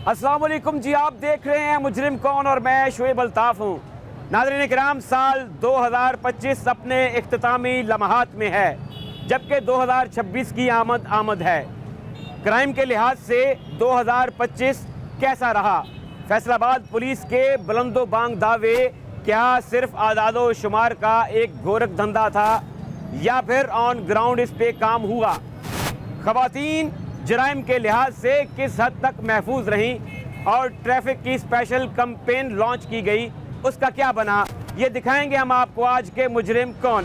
السلام علیکم جی، آپ دیکھ رہے ہیں مجرم کون اور میں شعیب الطاف ہوں۔ ناظرین کرام، سال 2025 اپنے اختتامی لمحات میں ہے، جبکہ 2026 کی آمد ہے۔ کرائم کے لحاظ سے 2025 کیسا رہا؟ فیصل آباد پولیس کے بلند و بانگ دعوے کیا صرف اعداد و شمار کا ایک گورکھ دھندا تھا یا پھر آن گراؤنڈ اس پہ کام ہوا؟ خواتین جرائم کے لحاظ سے کس حد تک محفوظ رہیں اور ٹریفک کی اسپیشل کمپین لانچ کی گئی، اس کا کیا بنا؟ یہ دکھائیں گے ہم آپ کو آج کے مجرم کون۔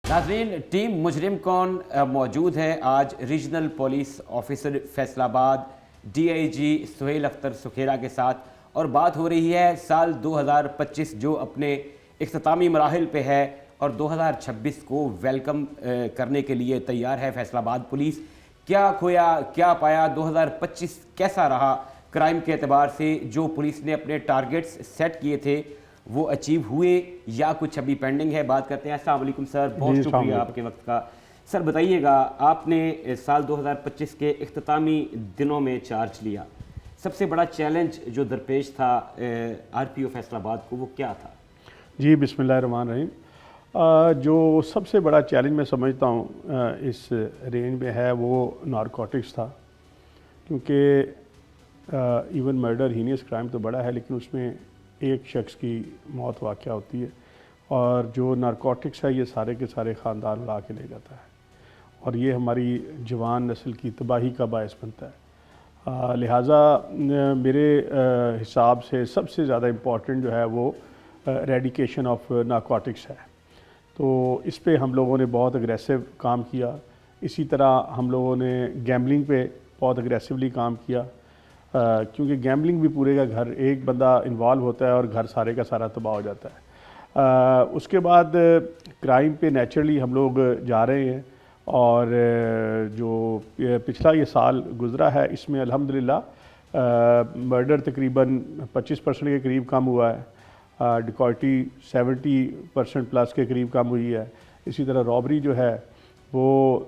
ناظرین، ٹیم مجرم کون موجود ہے آج ریجنل پولیس آفیسر فیصل آباد ڈی آئی جی سہیل اختر سکھیرا کے ساتھ، اور بات ہو رہی ہے سال 2025 جو اپنے اختتامی مراحل پہ ہے اور 2026 کو ویلکم کرنے کے لیے تیار ہے فیصل آباد پولیس۔ کیا کھویا کیا پایا؟ 2025 کیسا رہا کرائم کے اعتبار سے؟ جو پولیس نے اپنے ٹارگٹس سیٹ کیے تھے وہ اچیو ہوئے یا کچھ ابھی پینڈنگ ہے؟ بات کرتے ہیں۔ السلام علیکم سر، بہت شکریہ آپ کے وقت کا۔ سر بتائیے گا، آپ نے سال 2025 کے اختتامی دنوں میں چارج لیا، سب سے بڑا چیلنج جو درپیش تھا آر پی او فیصل آباد کو وہ کیا تھا؟ جی بسم اللہ الرحمن الرحیم۔ جو سب سے بڑا چیلنج میں سمجھتا ہوں اس رینج میں ہے وہ نارکوٹکس تھا، کیونکہ ایون مرڈر ہینیس کرائم تو بڑا ہے لیکن اس میں ایک شخص کی موت واقع ہوتی ہے، اور جو نارکوٹکس ہے یہ سارے کے سارے خاندان اڑا کے لے جاتا ہے، اور یہ ہماری جوان نسل کی تباہی کا باعث بنتا ہے۔ لہٰذا میرے حساب سے سب سے زیادہ امپورٹنٹ جو ہے وہ ریڈیکیشن آف نارکوٹکس ہے، تو اس پہ ہم لوگوں نے بہت اگریسو کام کیا۔ اسی طرح ہم لوگوں نے گیمبلنگ پہ بہت اگریسولی کام کیا، کیونکہ گیمبلنگ بھی پورے کا گھر ایک بندہ انوالو ہوتا ہے اور گھر سارے کا سارا تباہ ہو جاتا ہے۔ اس کے بعد کرائم پہ نیچرلی ہم لوگ جا رہے ہیں، اور جو پچھلا یہ سال گزرا ہے اس میں الحمدللہ مرڈر تقریباً 25% کے قریب کم ہوا ہے، ڈکوئٹی 70% پلس کے قریب کم ہوئی ہے، اسی طرح رابری جو ہے وہ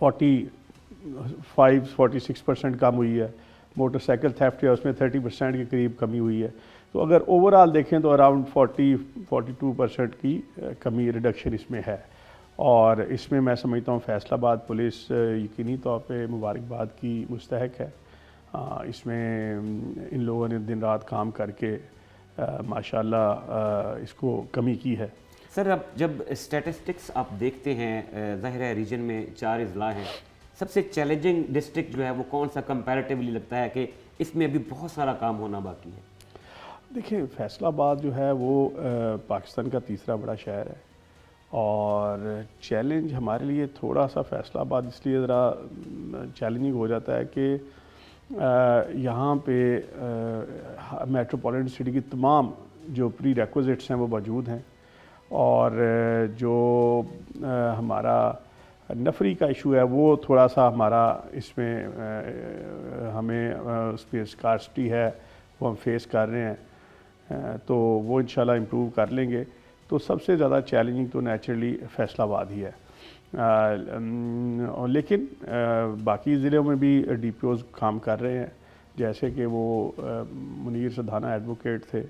46% کم ہوئی ہے، موٹر سائیکل تھیفٹ ہے اس میں 30% کے قریب کمی ہوئی ہے۔ تو اگر اوورآل دیکھیں تو اراؤنڈ 42% کی کمی ریڈکشن اس میں ہے، اور اس میں سمجھتا ہوں فیصل آباد پولیس یقینی طور پہ مبارکباد کی مستحق ہے۔ اس میں ان لوگوں نے دن رات کام کر کے ماشاءاللہ اس کو کمی کی ہے۔ سر اب جب اسٹیٹسٹکس آپ دیکھتے ہیں، ظاہر ہے ریجن میں 4 اضلاع ہیں، سب سے چیلنجنگ ڈسٹرکٹ جو ہے وہ کون سا کمپیریٹیولی لگتا ہے کہ اس میں ابھی بہت سارا کام ہونا باقی ہے؟ دیکھیں فیصل آباد جو ہے وہ پاکستان کا تیسرا بڑا شہر ہے، اور چیلنج ہمارے لیے تھوڑا سا فیصل آباد اس لیے ذرا چیلنجنگ ہو جاتا ہے کہ یہاں پہ میٹروپولیٹن سٹی کی تمام جو پری ریکوزٹس ہیں وہ موجود ہیں، اور جو ہمارا نفری کا ایشو ہے وہ تھوڑا سا ہمارا اس میں ہمیں اس پہ اسکارسٹی ہے وہ ہم فیس کر رہے ہیں، تو وہ انشاءاللہ امپروو کر لیں گے۔ تو سب سے زیادہ چیلنجنگ تو نیچرلی فیصل آباد ہی ہے، لیکن باقی ضلعوں میں بھی ڈی پی اوز کام کر رہے ہیں، جیسے کہ وہ منیر سدھانہ ایڈوکیٹ تھے،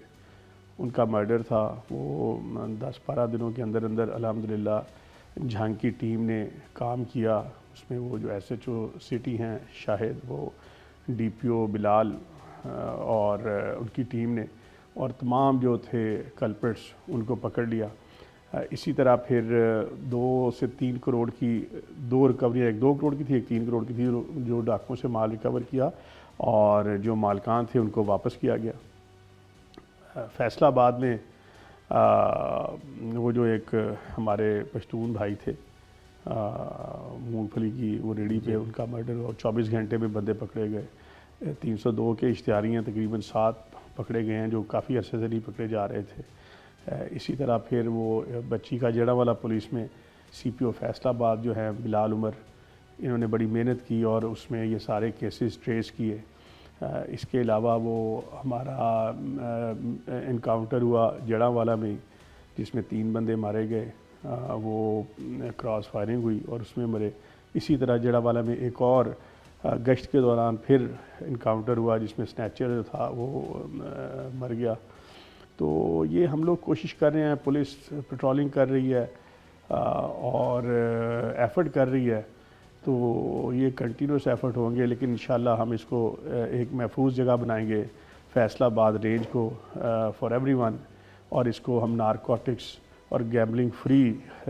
ان کا مرڈر تھا، وہ 10-12 دنوں کے اندر اندر الحمدللہ جھانگ کی ٹیم نے کام کیا، اس میں وہ جو ایس ایچ او سٹی ہیں شاہد، وہ ڈی پی او بلال اور ان کی ٹیم نے، اور تمام جو تھے کلپرٹس ان کو پکڑ لیا۔ اسی طرح پھر 2 سے 3 کروڑ کی 2 ریکوریاں، ایک 2 کروڑ کی تھی، ایک 3 کروڑ کی تھی، جو ڈاکوؤں سے مال ریکور کیا اور جو مالکان تھے ان کو واپس کیا گیا۔ فیصل آباد میں وہ جو ایک ہمارے پشتون بھائی تھے، مونگ پھلی کی وہ ریڑھی پہ ان کا مرڈر ہوا، 24 گھنٹے میں بندے پکڑے گئے۔ 302 کے اشتہاریاں تقریباً 7 پکڑے گئے ہیں جو کافی عرصے سے نہیں پکڑے جا رہے تھے۔ اسی طرح پھر وہ بچی کا جڑا والا پولیس میں سی پی او فیصل آباد جو ہے بلال عمر، انہوں نے بڑی محنت کی اور اس میں یہ سارے کیسز ٹریس کیے۔ اس کے علاوہ وہ ہمارا انکاؤنٹر ہوا جڑا والا میں، جس میں 3 بندے مارے گئے، وہ کراس فائرنگ ہوئی اور اس میں مرے۔ اسی طرح جڑاوالا میں ایک اور گشت کے دوران پھر انکاؤنٹر ہوا جس میں سنیچر جو تھا وہ مر گیا۔ تو یہ ہم لوگ کوشش کر رہے ہیں، پولیس پیٹرولنگ کر رہی ہے اور ایفرٹ کر رہی ہے، تو یہ کنٹینیوس ایفرٹ ہوں گے، لیکن انشاءاللہ ہم اس کو ایک محفوظ جگہ بنائیں گے فیصل آباد رینج کو فار ایوری ون، اور اس کو ہم نارکوٹکس اور گیمبلنگ فری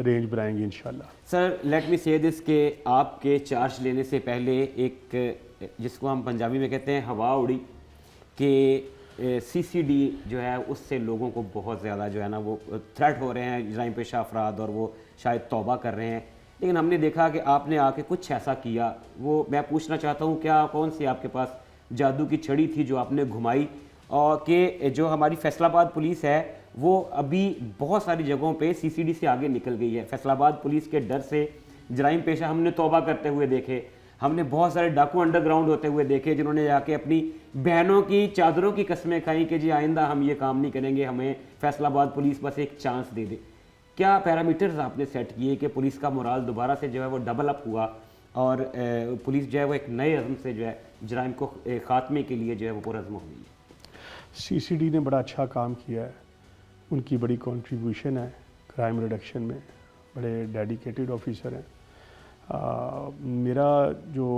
رینج بنائیں گے انشاءاللہ۔ سر لیٹ می سے دس کہ آپ کے چارج لینے سے پہلے ایک جس کو ہم پنجابی میں کہتے ہیں ہوا اڑی کہ سی سی ڈی جو ہے اس سے لوگوں کو بہت زیادہ جو ہے نا وہ تھریٹ ہو رہے ہیں جرائم پیشہ افراد، اور وہ شاید توبہ کر رہے ہیں، لیکن ہم نے دیکھا کہ آپ نے آ کے کچھ ایسا کیا۔ وہ میں پوچھنا چاہتا ہوں کیا کون سی آپ کے پاس جادو کی چھڑی تھی جو آپ نے گھمائی، اور کہ جو ہماری فیصل آباد پولیس ہے وہ ابھی بہت ساری جگہوں پہ سی سی ڈی سے آگے نکل گئی ہے۔ فیصل آباد پولیس کے ڈر سے جرائم پیشہ ہم نے توبہ کرتے ہوئے دیکھے، ہم نے بہت سارے ڈاکو انڈر گراؤنڈ ہوتے ہوئے دیکھے جنہوں نے جا کے اپنی بہنوں کی چادروں کی قسمیں کھائیں کہ جی آئندہ ہم یہ کام نہیں کریں گے، ہمیں فیصل آباد پولیس بس ایک چانس دے دے۔ کیا پیرامیٹرز آپ نے سیٹ کیے کہ پولیس کا مورال دوبارہ سے جو ہے وہ ڈبل اپ ہوا اور پولیس جو ہے وہ ایک نئے عزم سے جو ہے جرائم کو خاتمے کے لیے جو ہے وہ پرعزم ہو گئی ہے؟ سی سی ڈی نے بڑا اچھا کام کیا ہے، ان کی بڑی کنٹریبیوشن ہے کرائم ریڈکشن میں، بڑے ڈیڈیکیٹڈ آفیسر ہیں۔ میرا جو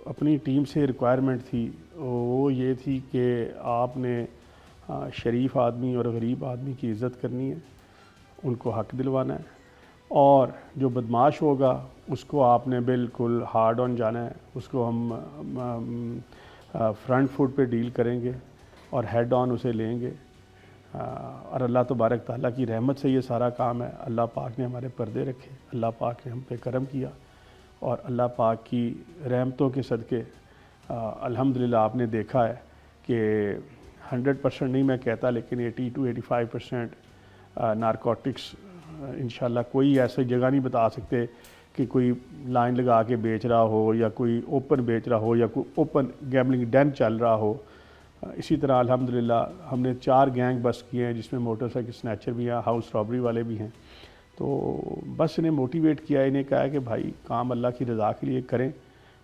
اپنی ٹیم سے ریکوائرمنٹ تھی وہ یہ تھی کہ آپ نے شریف آدمی اور غریب آدمی کی عزت کرنی ہے، ان کو حق دلوانا ہے، اور جو بدماش ہوگا اس کو آپ نے بالکل ہارڈ آن جانا ہے، اس کو ہم فرنٹ فٹ پہ ڈیل کریں گے اور ہیڈ آن اسے لیں گے، اور اللہ تبارک تعالیٰ کی رحمت سے یہ سارا کام ہے۔ اللہ پاک نے ہمارے پردے رکھے، اللہ پاک نے ہم پہ کرم کیا، اور اللہ پاک کی رحمتوں کے صدقے الحمدللہ آپ نے دیکھا ہے کہ 100% نہیں میں کہتا، لیکن 80 to 85% نارکوٹکس انشاءاللہ کوئی ایسی جگہ نہیں بتا سکتے کہ کوئی لائن لگا کے بیچ رہا ہو، یا کوئی اوپن بیچ رہا ہو، یا کوئی اوپن گیمبلنگ ڈین چل رہا ہو۔ اسی طرح الحمدللہ ہم نے 4 گینگ بس کیے ہیں جس میں موٹر سائیکل سنیچر بھی ہیں، ہاؤس رابری والے بھی ہیں۔ تو بس انہیں موٹیویٹ کیا، انہیں کہا کہ بھائی کام اللہ کی رضا کے لیے کریں،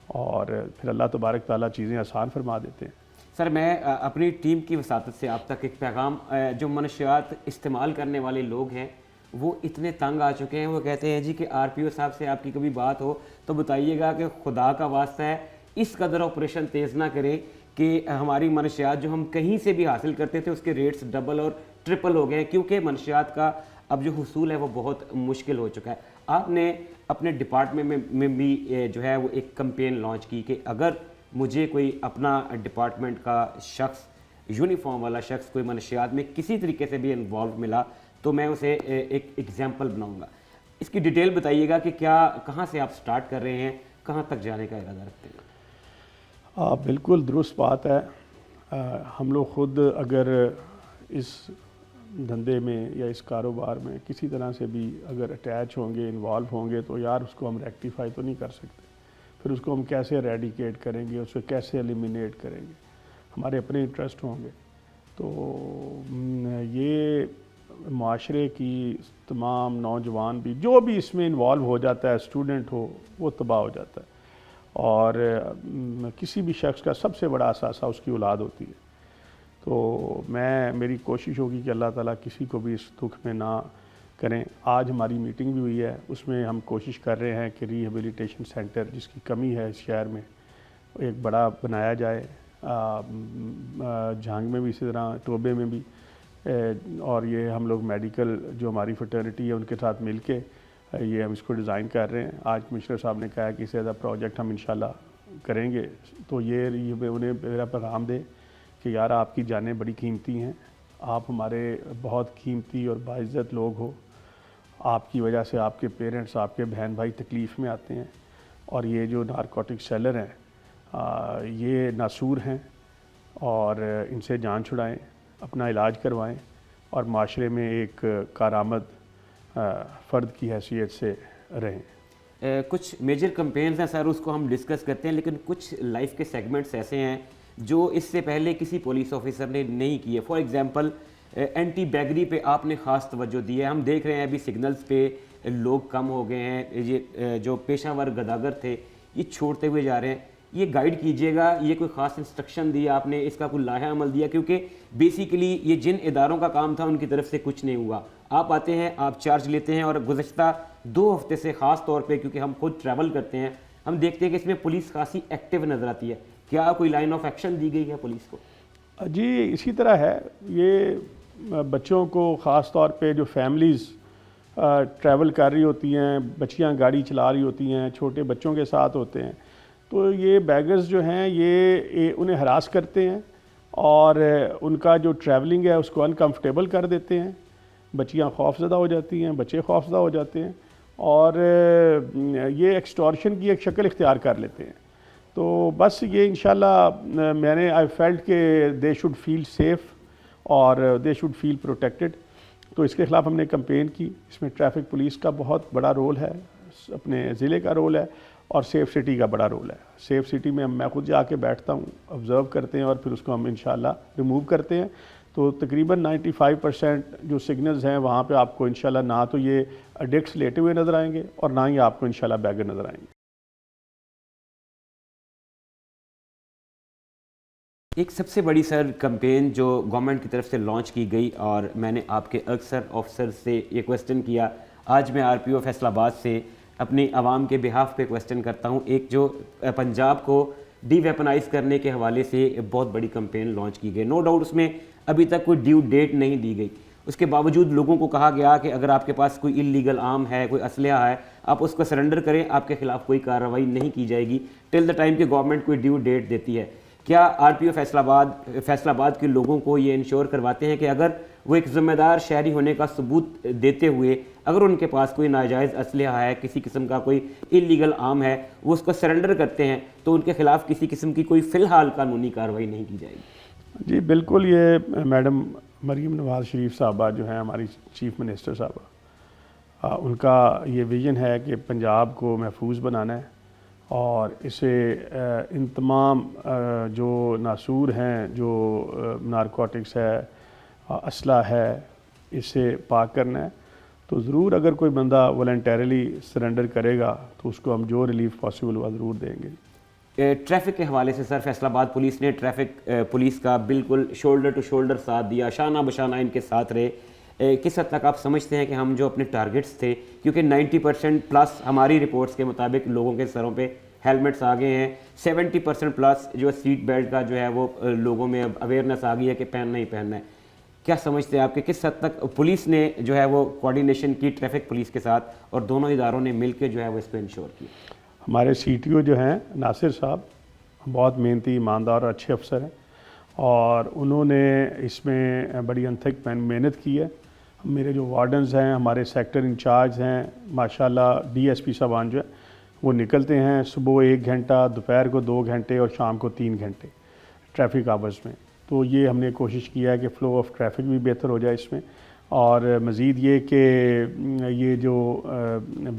اور پھر اللہ تبارک تعالیٰ چیزیں آسان فرما دیتے ہیں۔ سر میں اپنی ٹیم کی وساطت سے آپ تک ایک پیغام، جو منشیات استعمال کرنے والے لوگ ہیں وہ اتنے تنگ آ چکے ہیں، وہ کہتے ہیں جی کہ آر پی او صاحب سے آپ کی کبھی بات ہو تو بتائیے گا کہ خدا کا واسطہ ہے اس قدر آپریشن تیز نہ کریں کہ ہماری منشیات جو ہم کہیں سے بھی حاصل کرتے تھے اس کے ریٹس ڈبل اور ٹرپل ہو گئے ہیں، کیونکہ منشیات کا اب جو حصول ہے وہ بہت مشکل ہو چکا ہے۔ آپ نے اپنے ڈپارٹمنٹ میں بھی جو ہے وہ ایک کمپین لانچ کی کہ اگر مجھے کوئی اپنا ڈپارٹمنٹ کا شخص، یونیفارم والا شخص کوئی منشیات میں کسی طریقے سے بھی انوالو ملا تو میں اسے ایک ایگزامپل بناؤں گا۔ اس کی ڈیٹیل بتائیے گا کہ کہاں سے آپ سٹارٹ کر رہے ہیں، کہاں تک جانے کا ارادہ رکھتے ہیں؟ بالکل درست بات ہے۔ ہم لوگ خود اگر اس دھندے میں یا اس کاروبار میں کسی طرح سے بھی اگر اٹیچ ہوں گے، انوالو ہوں گے، تو یار اس کو ہم ریکٹیفائی تو نہیں کر سکتے، پھر اس کو ہم کیسے ریڈیکیٹ کریں گے، اس کو کیسے ایلیمینیٹ کریں گے، ہمارے اپنے انٹرسٹ ہوں گے۔ تو یہ معاشرے کی تمام نوجوان بھی جو بھی اس میں انوالو ہو جاتا ہے، اسٹوڈنٹ ہو، وہ تباہ ہو جاتا ہے، اور کسی بھی شخص کا سب سے بڑا اثاثہ اس کی اولاد ہوتی ہے۔ تو میری کوشش ہوگی کہ اللہ تعالیٰ کسی کو بھی اس دکھ میں نہ کریں۔ آج ہماری میٹنگ بھی ہوئی ہے، اس میں ہم کوشش کر رہے ہیں کہ ریہیبلیٹیشن سینٹر جس کی کمی ہے اس شہر میں ایک بڑا بنایا جائے، جھانگ میں بھی اسی طرح، ٹوبے میں بھی، اور یہ ہم لوگ میڈیکل جو ہماری فٹرنیٹی ہے ان کے ساتھ مل کے یہ ہم اس کو ڈیزائن کر رہے ہیں۔ آج کمشنر صاحب نے کہا کہ اس ایز اے پروجیکٹ ہم انشاءاللہ کریں گے، تو یہ انہیں میرا پیغام دے کہ یار آپ کی جانیں بڑی قیمتی ہیں، آپ ہمارے بہت قیمتی اور باعزت لوگ ہو، آپ کی وجہ سے آپ کے پیرنٹس، آپ کے بہن بھائی تکلیف میں آتے ہیں، اور یہ جو نارکوٹک سیلر ہیں یہ ناسور ہیں، اور ان سے جان چھڑائیں، اپنا علاج کروائیں، اور معاشرے میں ایک کارآمد فرد کی حیثیت سے رہیں۔ کچھ میجر کمپینز ہیں سر، اس کو ہم ڈسکس کرتے ہیں، لیکن کچھ لائف کے سیگمنٹس ایسے ہیں جو اس سے پہلے کسی پولیس آفیسر نے نہیں کیے۔ فار ایگزامپل اینٹی بیگری پہ آپ نے خاص توجہ دی ہے. ہم دیکھ رہے ہیں ابھی سگنلز پہ لوگ کم ہو گئے ہیں, یہ جو پیشہ ور گداگر تھے یہ چھوڑتے ہوئے جا رہے ہیں. یہ گائیڈ کیجئے گا, یہ کوئی خاص انسٹرکشن دی آپ نے, اس کا کوئی لائحہ عمل دیا, کیونکہ بیسیکلی یہ جن اداروں کا کام تھا ان کی طرف سے کچھ نہیں ہوا. آپ آتے ہیں, آپ چارج لیتے ہیں, اور گزشتہ 2 ہفتے سے خاص طور پہ کیونکہ ہم خود ٹریول کرتے ہیں, ہم دیکھتے ہیں کہ اس میں پولیس خاصی ایکٹیو نظر آتی ہے. کیا کوئی لائن آف ایکشن دی گئی ہے پولیس کو؟ جی اسی طرح ہے. یہ بچوں کو خاص طور پہ جو فیملیز ٹریول کر رہی ہوتی ہیں, بچیاں گاڑی چلا رہی ہوتی ہیں, چھوٹے بچوں کے ساتھ ہوتے ہیں, تو یہ بیگرز جو ہیں یہ انہیں ہراس کرتے ہیں اور ان کا جو ٹریولنگ ہے اس کو انکمفرٹیبل کر دیتے ہیں. بچیاں خوفزدہ ہو جاتی ہیں, بچے خوفزدہ ہو جاتے ہیں, اور یہ ایکسٹورشن کی ایک شکل اختیار کر لیتے ہیں. تو بس یہ انشاءاللہ میں نے آئی فیلٹ کہ دے شوڈ فیل سیف اور دے شوڈ فیل پروٹیکٹڈ. تو اس کے خلاف ہم نے کمپین کی. اس میں ٹریفک پولیس کا بہت بڑا رول ہے, اپنے ضلع کا رول ہے, اور سیف سٹی کا بڑا رول ہے. سیف سٹی میں میں خود جا کے بیٹھتا ہوں, آبزرو کرتے ہیں, اور پھر اس کو ہم انشاءاللہ ریموو کرتے ہیں. تو تقریباً 95% جو سگنلز ہیں وہاں پہ آپ کو انشاءاللہ نہ تو یہ ایڈکٹس لیٹے ہوئے نظر آئیں گے, اور نہ ہی آپ کو انشاءاللہ بیگر نظر آئیں گے. ایک سب سے بڑی سر کمپین جو گورنمنٹ کی طرف سے لانچ کی گئی, اور میں نے آپ کے اکثر آفیسر سے یہ کویسچن کیا, آج میں RPO فیصل آباد سے اپنی عوام کے بہاف پہ کویسچن کرتا ہوں. ایک جو پنجاب کو ڈی ویپنائز کرنے کے حوالے سے بہت بڑی کمپین لانچ کی گئی. نو ڈاؤٹ اس میں ابھی تک کوئی ڈیو ڈیٹ نہیں دی گئی. اس کے باوجود لوگوں کو کہا گیا کہ اگر آپ کے پاس کوئی اللیگل آرم ہے, کوئی اسلحہ ہے, آپ اس کو سرنڈر کریں, آپ کے خلاف کوئی کارروائی نہیں کی جائے گی ٹل دا ٹائم کہ گورنمنٹ کوئی ڈیو ڈیٹ دیتی ہے. کیا RPO فیصل آباد کے لوگوں کو یہ انشور کرواتے ہیں کہ اگر وہ ایک ذمہ دار شہری ہونے کا ثبوت دیتے ہوئے اگر ان کے پاس کوئی ناجائز اسلحہ ہے, کسی قسم کا کوئی اللیگل آرم ہے, وہ اس کو سرنڈر کرتے ہیں تو ان کے خلاف کسی قسم کی کوئی فی الحال قانونی کارروائی نہیں کی جائے گی؟ جی بالکل. یہ میڈم مریم نواز شریف صاحبہ جو ہیں ہماری چیف منسٹر صاحبہ, ان کا یہ ویژن ہے کہ پنجاب کو محفوظ بنانا ہے, اور اسے ان تمام جو ناسور ہیں, جو نارکوٹکس ہے, اسلحہ ہے, اسے پاک کرنا ہے. تو ضرور اگر کوئی بندہ والنٹیرلی سرنڈر کرے گا تو اس کو ہم جو ریلیف پاسبل ہوا ضرور دیں گے. ٹریفک کے حوالے سے سر فیصل آباد پولیس نے ٹریفک پولیس کا بالکل شولڈر ٹو شولڈر ساتھ دیا, شانہ بشانہ ان کے ساتھ رہے. کس حد تک آپ سمجھتے ہیں کہ ہم جو اپنے ٹارگٹس تھے, کیونکہ 90% پلس ہماری رپورٹس کے مطابق لوگوں کے سروں پہ ہیلمٹس آ گئے ہیں, 70% پلس جو سیٹ بیلٹ کا جو ہے وہ لوگوں میں اویئرنیس آ گئی ہے کہ پہننا ہی پہننا ہے. کیا سمجھتے ہیں آپ کہ کس حد تک پولیس نے جو ہے وہ کوارڈینیشن کی ٹریفک پولیس کے ساتھ, اور دونوں اداروں نے مل کے جو ہے وہ اس کو انشور کیا؟ ہمارے CTO جو ہیں ناصر صاحب بہت محنتی, ایماندار اور اچھے افسر ہیں, اور انہوں نے اس میں بڑی انتھک محنت کی ہے. میرے جو وارڈنز ہیں, ہمارے سیکٹر انچارج ہیں, ماشاءاللہ DSP صاحبان جو ہیں وہ نکلتے ہیں صبح 1 گھنٹہ, دوپہر کو 2 گھنٹے, اور شام کو 3 گھنٹے ٹریفک آورز میں. تو یہ ہم نے کوشش کیا ہے کہ فلو آف ٹریفک بھی بہتر ہو جائے اس میں, اور مزید یہ کہ یہ جو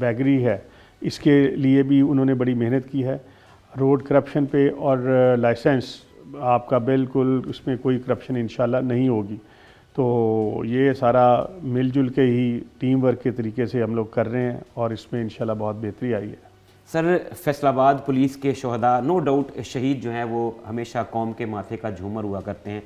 بیگری ہے اس کے لیے بھی انہوں نے بڑی محنت کی ہے. روڈ کرپشن پہ اور لائسنس آپ کا بالکل اس میں کوئی کرپشن انشاءاللہ نہیں ہوگی. تو یہ سارا مل جل کے ہی ٹیم ورک کے طریقے سے ہم لوگ کر رہے ہیں, اور اس میں انشاءاللہ بہت بہتری آئی ہے. سر فیصل آباد پولیس کے شہداء, نو ڈاؤٹ شہید جو ہیں وہ ہمیشہ قوم کے ماتھے کا جھومر ہوا کرتے ہیں.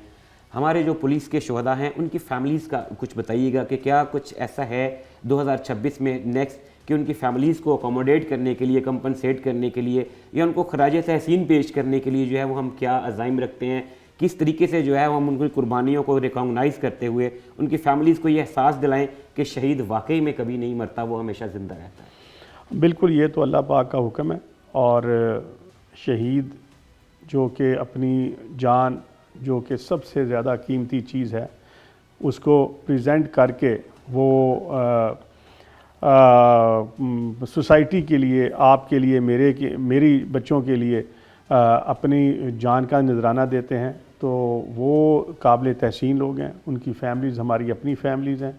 ہمارے جو پولیس کے شہداء ہیں ان کی فیملیز کا کچھ بتائیے گا کہ کیا کچھ ایسا ہے 2026 میں نیکسٹ کہ ان کی فیملیز کو اکوموڈیٹ کرنے کے لیے, کمپنسیٹ کرنے کے لیے, یا ان کو خراج تحسین پیش کرنے کے لیے جو ہے وہ ہم کیا عزائم رکھتے ہیں, کس طریقے سے جو ہے ہم ان کی قربانیوں کو ریکگنائز کرتے ہوئے ان کی فیملیز کو یہ احساس دلائیں کہ شہید واقعی میں کبھی نہیں مرتا, وہ ہمیشہ زندہ رہتا ہے. بالکل, یہ تو اللہ پاک کا حکم ہے, اور شہید جو کہ اپنی جان جو کہ سب سے زیادہ قیمتی چیز ہے اس کو پریزنٹ کر کے وہ سوسائٹی کے لیے, آپ کے لیے, میری بچوں کے لیے اپنی جان کا نذرانہ دیتے ہیں, تو وہ قابل تحسین لوگ ہیں. ان کی فیملیز ہماری اپنی فیملیز ہیں,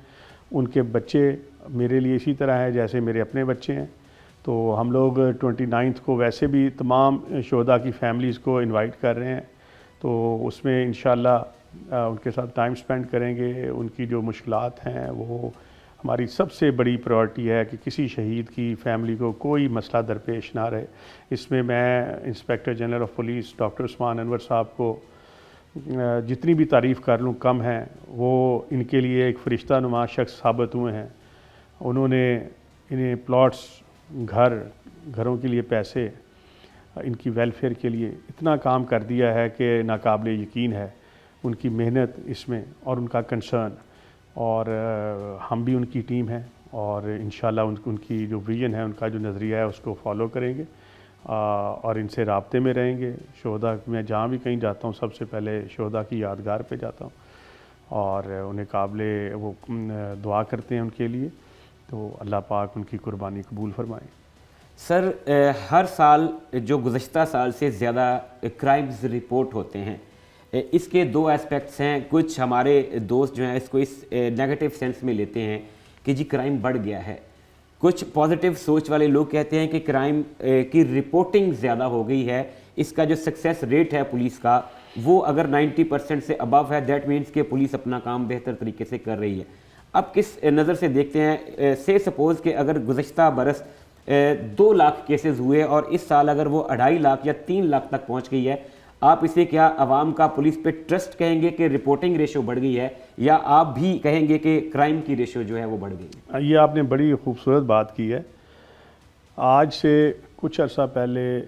ان کے بچے میرے لیے اسی طرح ہیں جیسے میرے اپنے بچے ہیں. تو ہم لوگ 29 کو ویسے بھی تمام شہداء کی فیملیز کو انوائٹ کر رہے ہیں, تو اس میں انشاءاللہ ان کے ساتھ ٹائم سپینڈ کریں گے. ان کی جو مشکلات ہیں وہ ہماری سب سے بڑی پرائورٹی ہے کہ کسی شہید کی فیملی کو کوئی مسئلہ درپیش نہ رہے. اس میں inspector general of police doctor Usman Anwar صاحب کو جتنی بھی تعریف کر لوں کم ہیں. وہ ان کے لیے ایک فرشتہ نما شخص ثابت ہوئے ہیں. انہوں نے انہیں پلاٹس، گھروں کے لیے پیسے، ان کی ویلفیئر کے لیے اتنا کام کر دیا ہے کہ ناقابل یقین ہے ان کی محنت اس میں اور ان کا کنسرن. اور ہم بھی ان کی ٹیم ہیں اور انشاءاللہ ان کی جو ویژن ہے، ان کا جو نظریہ ہے اس کو فالو کریں گے اور ان سے رابطے میں رہیں گے. شہداء میں جہاں بھی کہیں جاتا ہوں سب سے پہلے شہداء کی یادگار پہ جاتا ہوں اور انہیں قابل وہ دعا کرتے ہیں ان کے لیے. تو اللہ پاک ان کی قربانی قبول فرمائیں. سر، ہر سال جو گزشتہ سال سے زیادہ کرائمز رپورٹ ہوتے ہیں، اس کے دو ایسپیکٹس ہیں. کچھ ہمارے دوست جو ہیں اس کو اس نیگیٹو سینس میں لیتے ہیں کہ جی کرائم بڑھ گیا ہے. کچھ پازیٹیو سوچ والے لوگ کہتے ہیں کہ کرائم کی رپورٹنگ زیادہ ہو گئی ہے. اس کا جو سکسیس ریٹ ہے پولیس کا وہ اگر 90% سے ابو ہے، دیٹ مینس کہ پولیس اپنا کام بہتر طریقے سے کر رہی ہے. اب کس نظر سے دیکھتے ہیں؟ سے سپوز کہ اگر گزشتہ برس 2 لاکھ کیسز ہوئے اور اس سال اگر وہ 2.5 لاکھ یا 3 لاکھ تک پہنچ گئی ہے، آپ اسے کیا عوام کا پولیس پہ ٹرسٹ کہیں گے کہ رپورٹنگ ریشو بڑھ گئی ہے، یا آپ بھی کہیں گے کہ کرائم کی ریشو جو ہے وہ بڑھ گئی ہے؟ یہ آپ نے بڑی خوبصورت بات کی ہے. آج سے کچھ عرصہ پہلے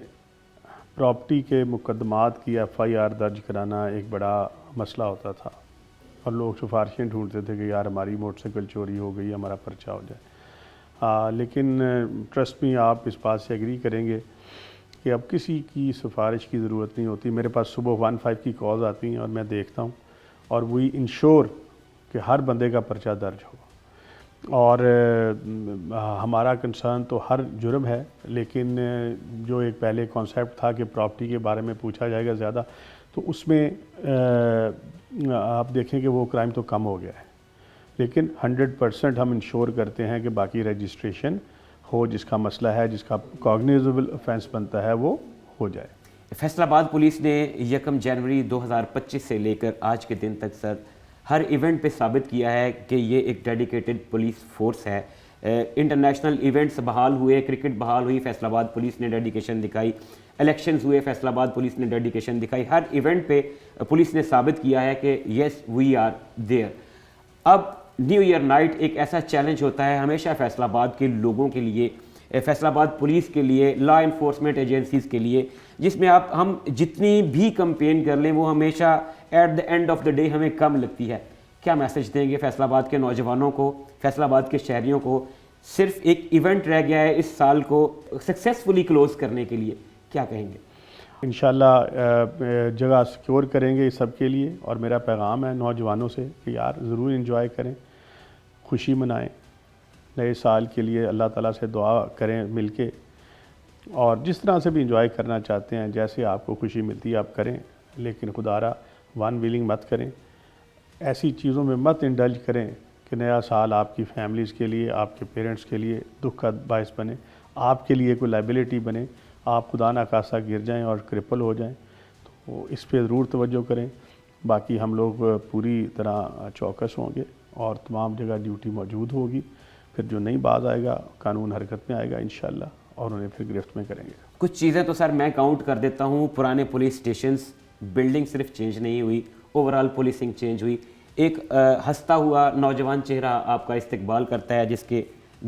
پراپرٹی کے مقدمات کی FIR درج کرانا ایک بڑا مسئلہ ہوتا تھا اور لوگ سفارشیں ڈھونڈتے تھے کہ یار ہماری موٹر سائیکل چوری ہو گئی، ہمارا پرچہ ہو جائے. لیکن ٹرسٹ میں آپ اس بات سے ایگری کریں گے کہ اب کسی کی سفارش کی ضرورت نہیں ہوتی. میرے پاس صبح 15 کی کالز آتی ہیں اور میں دیکھتا ہوں اور وی انشور کہ ہر بندے کا پرچہ درج ہو. اور ہمارا کنسرن تو ہر جرم ہے، لیکن جو ایک پہلے کانسیپٹ تھا کہ پراپرٹی کے بارے میں پوچھا جائے گا زیادہ، تو اس میں آپ دیکھیں کہ وہ کرائم تو کم ہو گیا ہے. لیکن 100% ہم انشور کرتے ہیں کہ باقی رجسٹریشن ہو، جس کا مسئلہ ہے، جس کا کاگنیزبل offense بنتا ہے، وہ ہو جائے. فیصل آباد پولیس نے 1 جنوری 2025 سے لے کر آج کے دن تک سر ہر ایونٹ پہ ثابت کیا ہے کہ یہ ایک ڈیڈیکیٹڈ پولیس فورس ہے. انٹرنیشنل ایونٹس بحال ہوئے، کرکٹ بحال ہوئی، فیصل آباد پولیس نے ڈیڈیکیشن دکھائی. الیکشنز ہوئے، فیصل آباد پولیس نے ڈیڈیکیشن دکھائی. ہر ایونٹ پہ پولیس نے ثابت کیا ہے کہ یس وی آر دیئر. اب نیو ایئر نائٹ ایک ایسا چیلنج ہوتا ہے ہمیشہ فیصل آباد کے لوگوں کے لیے، فیصل آباد پولیس کے لیے، لا انفورسمنٹ ایجنسیز کے لیے، جس میں ہم جتنی بھی کمپین کر لیں وہ ہمیشہ at the end of the day ہمیں کم لگتی ہے. کیا میسج دیں گے فیصل آباد کے نوجوانوں کو، فیصل آباد کے شہریوں کو؟ صرف ایک ایونٹ رہ گیا ہے اس سال کو سکسیسفلی کلوز کرنے کے لیے، کیا کہیں گے؟ انشاءاللہ جگہ سیکور کریں گے سب کے لیے. اور میرا پیغام ہے نوجوانوں سے کہ یار ضرور انجوائے کریں، خوشی منائیں. نئے سال کے لیے اللہ تعالیٰ سے دعا کریں مل کے، اور جس طرح سے بھی انجوائے کرنا چاہتے ہیں، جیسے آپ کو خوشی ملتی ہے آپ کریں. لیکن خدارہ ون ویلنگ مت کریں، ایسی چیزوں میں مت انڈلج کریں کہ نیا سال آپ کی فیملیز کے لیے، آپ کے پیرنٹس کے لیے دکھ کا باعث بنے، آپ کے لیے کوئی لائبلٹی بنے، آپ خدا نخواستہ گر جائیں اور کرپل ہو جائیں. تو اس پہ ضرور توجہ کریں. باقی ہم لوگ پوری طرح چوکس ہوں گے اور تمام جگہ ڈیوٹی موجود ہوگی. پھر جو نہیں باز آئے گا قانون حرکت میں آئے گا انشاءاللہ، اور انہیں پھر گرفت میں کریں گے. کچھ چیزیں تو سر میں کاؤنٹ کر دیتا ہوں. پرانے پولیس اسٹیشنز، بلڈنگ صرف چینج نہیں ہوئی، اوورال پولیسنگ چینج ہوئی. ایک ہنستا ہوا نوجوان چہرہ آپ کا استقبال کرتا ہے جس کے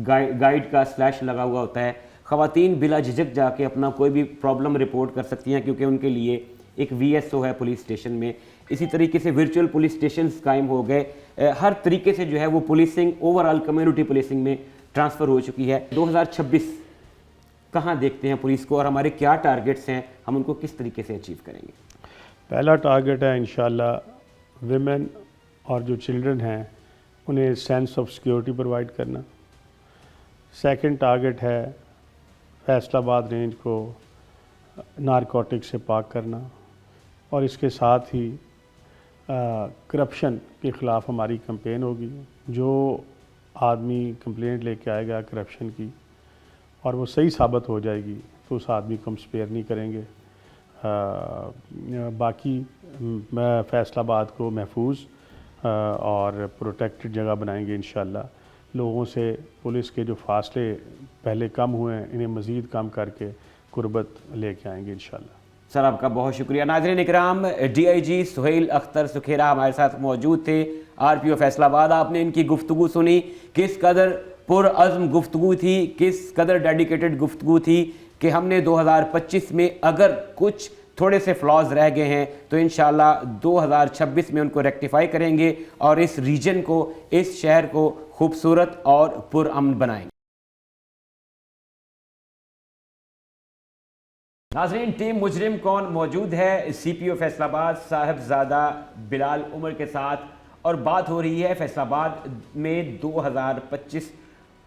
گائیڈ کا سلیش لگا ہوا ہوتا ہے. خواتین بلا جھجک جا کے اپنا کوئی بھی پرابلم رپورٹ کر سکتی ہیں کیونکہ ان کے لیے ایک VSO ہے پولیس اسٹیشن میں. اسی طریقے سے ورچوئل پولیس اسٹیشنز قائم ہو گئے. ہر طریقے سے جو ہے وہ پولیسنگ اوورال کمیونٹی پولیسنگ میں ٹرانسفر ہو چکی ہے. 2026 کہاں دیکھتے ہیں پولیس کو، اور ہمارے کیا ٹارگٹس ہیں، ہم ان کو کس طریقے سے اچیو کریں گے؟ پہلا ٹارگٹ ہے انشاءاللہ ویمن اور جو چلڈرن ہیں انہیں سینس آف سیکیورٹی پرووائڈ کرنا. سیکنڈ ٹارگٹ ہے فیصل آباد رینج کو نارکوٹک سے پاک کرنا، اور اس کے ساتھ ہی کرپشن کے خلاف ہماری کمپین ہوگی. جو آدمی کمپلینٹ لے کے آئے گا کرپشن کی اور وہ صحیح ثابت ہو جائے گی تو اس آدمی کو ہم سپیئر نہیں کریں گے. باقی میں فیصل آباد کو محفوظ اور پروٹیکٹڈ جگہ بنائیں گے انشاءاللہ. لوگوں سے پولیس کے جو فاصلے پہلے کم ہوئے ہیں انہیں مزید کم کر کے قربت لے کے آئیں گے انشاءاللہ. سر آپ کا بہت شکریہ. ناظرین اکرام، ڈی آئی جی سہیل اختر سکھیرا ہمارے ساتھ موجود تھے، آر پی او فیصل آباد. آپ نے ان کی گفتگو سنی، کس قدر پرعزم گفتگو تھی، کس قدر ڈیڈیکیٹڈ گفتگو تھی کہ ہم نے 2025 میں اگر کچھ تھوڑے سے فلاز رہ گئے ہیں تو انشاءاللہ 2026 میں ان کو ریکٹیفائی کریں گے اور اس ریجن کو، اس شہر کو خوبصورت اور پرامن بنائیں گے. ناظرین، ٹیم مجرم کون موجود ہے سی پی او فیصل آباد صاحبزادہ بلال عمر کے ساتھ، اور بات ہو رہی ہے فیصل آباد میں 2025